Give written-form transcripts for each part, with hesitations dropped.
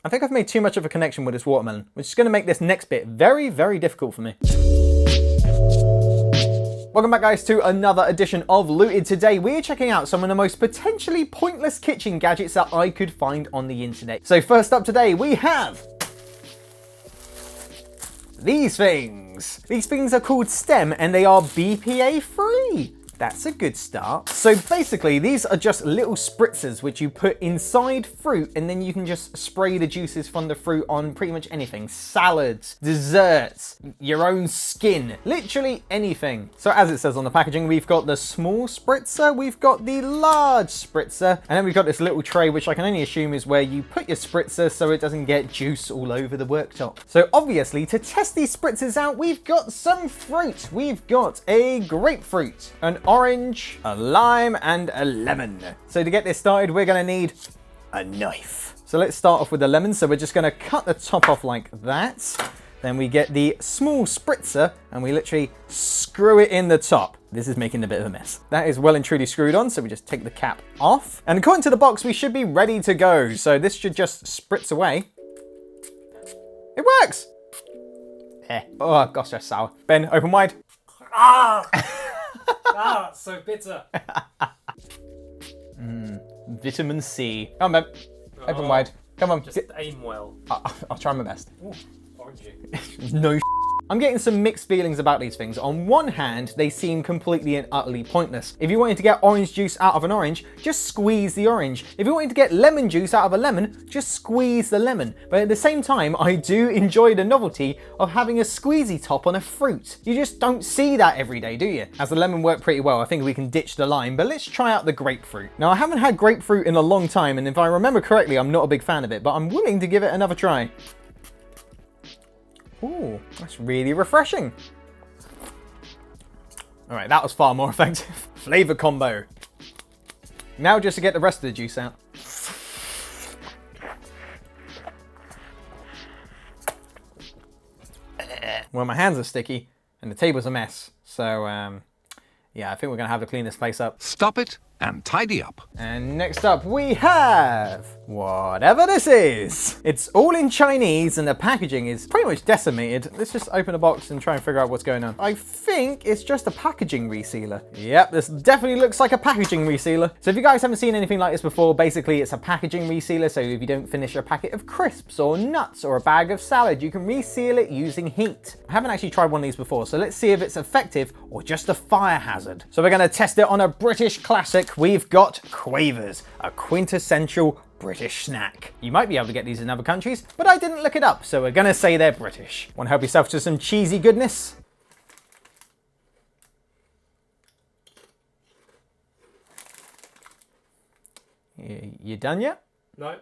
I think I've made too much of a connection with this watermelon, which is going to make this next bit very, very difficult for me. Welcome back, guys, to another edition of Looted. Today we're checking out some of the most potentially pointless kitchen gadgets that I could find on the internet. So first up today we have these things. These things are called STEM and they are BPA free. That's a good start. So basically, these are just little spritzers which you put inside fruit and then you can just spray the juices from the fruit on pretty much anything. Salads, desserts, your own skin, literally anything. So as it says on the packaging, we've got the small spritzer, we've got the large spritzer, and then we've got this little tray which I can only assume is where you put your spritzer so it doesn't get juice all over the worktop. So obviously, to test these spritzers out, we've got some fruit. We've got a grapefruit, an orange, a lime, and a lemon. So to get this started, we're gonna need a knife. So let's start off with the lemon. So we're just gonna cut the top off like that. Then we get the small spritzer and we literally screw it in the top. This is making a bit of a mess. That is well and truly screwed on, so we just take the cap off. And according to the box, we should be ready to go. So this should just spritz away. It works! Oh gosh, that's sour. Ben, open wide. Ah! Ah, it's so bitter. Vitamin C. Come on, Ben. Open wide. Come on. Just aim well. I'll try my best. Ooh, orangey. No. I'm getting some mixed feelings about these things. On one hand, they seem completely and utterly pointless. If you wanted to get orange juice out of an orange, just squeeze the orange. If you wanted to get lemon juice out of a lemon, just squeeze the lemon. But at the same time, I do enjoy the novelty of having a squeezy top on a fruit. You just don't see that every day, do you? As the lemon worked pretty well, I think we can ditch the lime, but let's try out the grapefruit. Now, I haven't had grapefruit in a long time, and if I remember correctly, I'm not a big fan of it, but I'm willing to give it another try. Ooh, that's really refreshing. All right, that was far more effective. Flavor combo. Now just to get the rest of the juice out. Well, my hands are sticky and the table's a mess. So, yeah, I think we're gonna have to clean this place up. Stop it and tidy up. And next up we have whatever this is. It's all in Chinese and the packaging is pretty much decimated. Let's just open the box and try and figure out what's going on. I think it's just a packaging resealer. Yep, this definitely looks like a packaging resealer. So if you guys haven't seen anything like this before, basically it's a packaging resealer. So if you don't finish a packet of crisps or nuts or a bag of salad, you can reseal it using heat. I haven't actually tried one of these before, so let's see if it's effective or just a fire hazard. So we're gonna test it on a British classic. We've got Quavers, a quintessential British snack. You might be able to get these in other countries, but I didn't look it up, so we're gonna say they're British. Want to help yourself to some cheesy goodness? You done yet? No.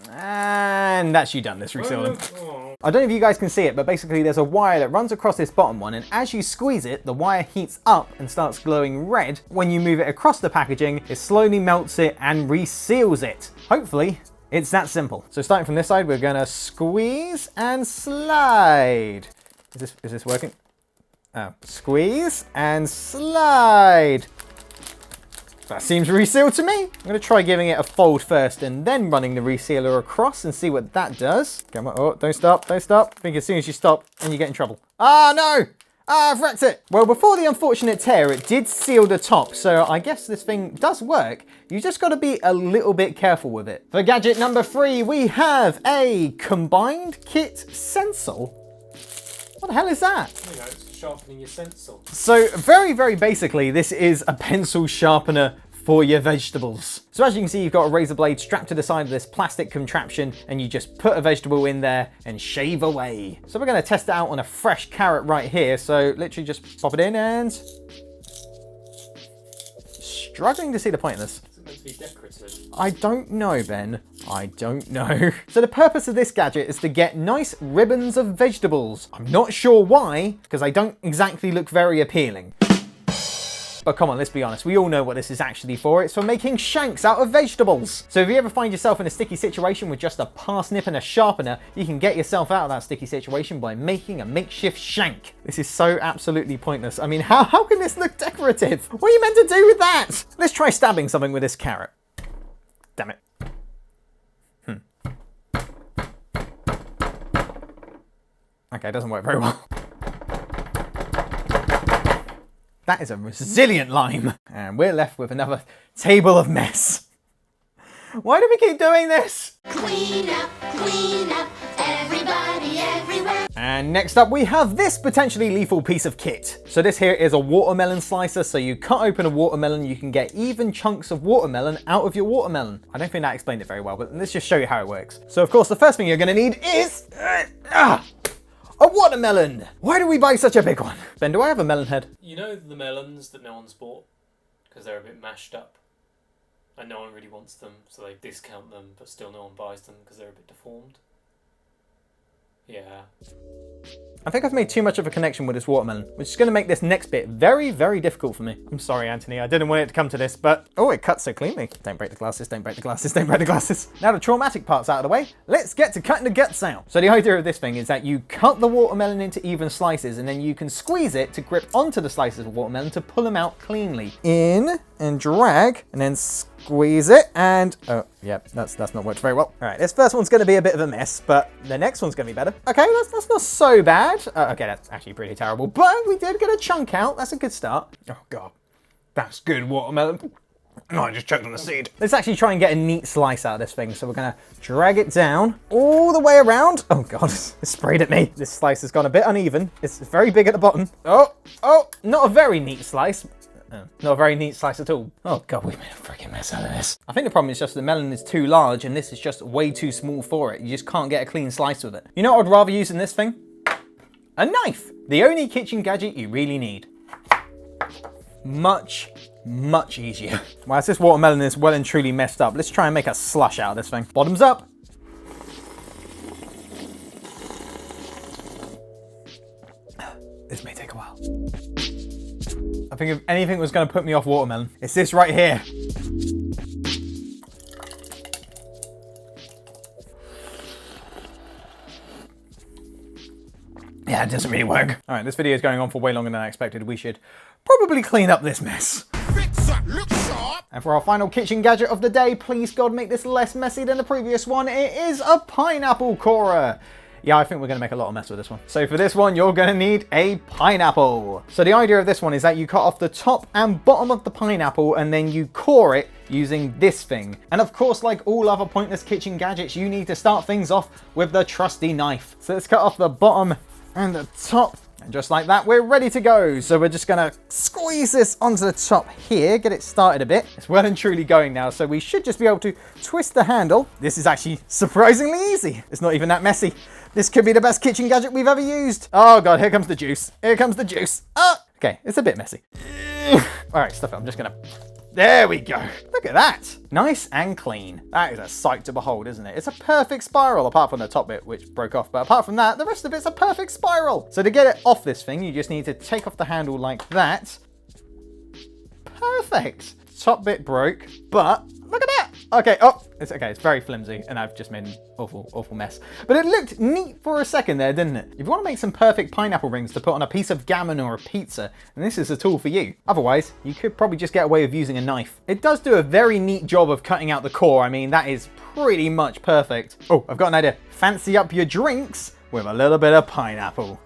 And that's you done. Let's reseal them. Oh. I don't know if you guys can see it, but basically there's a wire that runs across this bottom one, and as you squeeze it, the wire heats up and starts glowing red. When you move it across the packaging, it slowly melts it and reseals it. Hopefully, it's that simple. So starting from this side, we're gonna squeeze and slide. Is this working? Oh, squeeze and slide. That seems resealed to me. I'm gonna try giving it a fold first and then running the resealer across and see what that does. Come on, oh, don't stop, don't stop. I think as soon as you stop, and you get in trouble. Ah, no! Ah, I've wrecked it! Well, before the unfortunate tear, it did seal the top, so I guess this thing does work. You just gotta be a little bit careful with it. For gadget number 3, we have a combined kit stencil. What the hell is that? There you go, it's sharpening your stencil. So very, very basically, this is a pencil sharpener for your vegetables. So as you can see, you've got a razor blade strapped to the side of this plastic contraption and you just put a vegetable in there and shave away. So we're gonna test it out on a fresh carrot right here. So literally just pop it in and... Struggling to see the point of this. Is it meant to be decorative? I don't know, Ben. I don't know. So the purpose of this gadget is to get nice ribbons of vegetables. I'm not sure why, because I don't exactly look very appealing. But come on, let's be honest, we all know what this is actually for. It's for making shanks out of vegetables. So if you ever find yourself in a sticky situation with just a parsnip and a sharpener, you can get yourself out of that sticky situation by making a makeshift shank. This is so absolutely pointless. I mean, how can this look decorative? What are you meant to do with that? Let's try stabbing something with this carrot. Damn it. Okay, it doesn't work very well. That is a resilient lime. And we're left with another table of mess. Why do we keep doing this? Clean up, everybody, everywhere. And next up we have this potentially lethal piece of kit. So this here is a watermelon slicer. So you cut open a watermelon, you can get even chunks of watermelon out of your watermelon. I don't think that explained it very well, but let's just show you how it works. So of course the first thing you're gonna need is a watermelon. Why do we buy such a big one? Ben, do I have a melon head? You know the melons that no one's bought? Because they're a bit mashed up. And no one really wants them, so they discount them, but still no one buys them because they're a bit deformed. Yeah. I think I've made too much of a connection with this watermelon, which is going to make this next bit very, very difficult for me. I'm sorry, Anthony, I didn't want it to come to this, but... Oh, it cuts so cleanly. Don't break the glasses, don't break the glasses, don't break the glasses. Now the traumatic part's out of the way, let's get to cutting the guts out. So the idea of this thing is that you cut the watermelon into even slices, and then you can squeeze it to grip onto the slices of watermelon to pull them out cleanly. In, and drag, and then squeeze it, and... Oh, yeah, that's not worked very well. All right, this first one's going to be a bit of a mess, but the next one's going to be better. Okay, that's not so bad. Okay, that's actually pretty terrible, but we did get a chunk out. That's a good start. Oh, God. That's good watermelon. No, I just choked on the seed. Let's actually try and get a neat slice out of this thing. So we're going to drag it down all the way around. Oh, God, it sprayed at me. This slice has gone a bit uneven. It's very big at the bottom. Oh, not a very neat slice. Not a very neat slice at all. Oh God, we made a freaking mess out of this. I think the problem is just the melon is too large and this is just way too small for it. You just can't get a clean slice with it. You know what I'd rather use in this thing? A knife. The only kitchen gadget you really need. Much, much easier. Whilst this watermelon is well and truly messed up, let's try and make a slush out of this thing. Bottoms up. This may take a while. I think if anything was going to put me off watermelon, it's this right here. Yeah, it doesn't really work. All right, this video is going on for way longer than I expected. We should probably clean up this mess. And for our final kitchen gadget of the day, please God, make this less messy than the previous one. It is a pineapple corer. Yeah, I think we're going to make a lot of mess with this one. So for this one, you're going to need a pineapple. So the idea of this one is that you cut off the top and bottom of the pineapple and then you core it using this thing. And of course, like all other pointless kitchen gadgets, you need to start things off with the trusty knife. So let's cut off the bottom and the top. And just like that, we're ready to go. So we're just gonna squeeze this onto the top here, get it started a bit. It's well and truly going now, so we should just be able to twist the handle. This is actually surprisingly easy. It's not even that messy. This could be the best kitchen gadget we've ever used. Oh God, here comes the juice. Here comes the juice. Oh, okay, it's a bit messy. All right, stuff it. I'm just gonna... There we go. Look at that. Nice and clean. That is a sight to behold, isn't it? It's a perfect spiral, apart from the top bit, which broke off. But apart from that, the rest of it's a perfect spiral. So to get it off this thing, you just need to take off the handle like that. Perfect. Top bit broke, but look at that. Okay, oh, it's okay. It's very flimsy, and I've just made an awful, awful mess. But it looked neat for a second there, didn't it? If you want to make some perfect pineapple rings to put on a piece of gammon or a pizza, then this is a tool for you. Otherwise, you could probably just get away with using a knife. It does do a very neat job of cutting out the core. I mean, that is pretty much perfect. Oh, I've got an idea. Fancy up your drinks with a little bit of pineapple.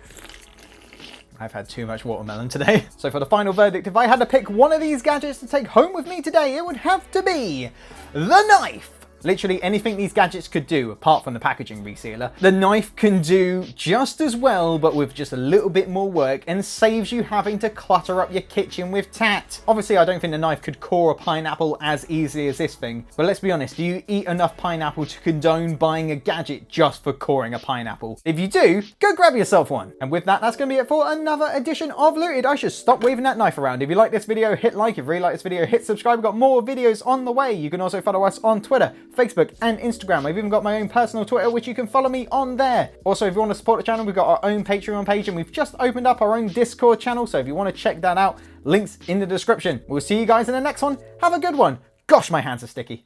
I've had too much watermelon today. So for the final verdict, if I had to pick one of these gadgets to take home with me today, it would have to be the knife. Literally anything these gadgets could do, apart from the packaging resealer, the knife can do just as well, but with just a little bit more work, and saves you having to clutter up your kitchen with tat. Obviously, I don't think the knife could core a pineapple as easily as this thing, but let's be honest, do you eat enough pineapple to condone buying a gadget just for coring a pineapple? If you do, go grab yourself one. And with that, that's going to be it for another edition of Looted. I should stop waving that knife around. If you like this video, hit like. If you really like this video, hit subscribe. We've got more videos on the way. You can also follow us on Twitter, Facebook and Instagram. I've even got my own personal Twitter, which you can follow me on there. Also, if you want to support the channel, we've got our own Patreon page and we've just opened up our own Discord channel. So if you want to check that out, links in the description. We'll see you guys in the next one. Have a good one. Gosh, my hands are sticky.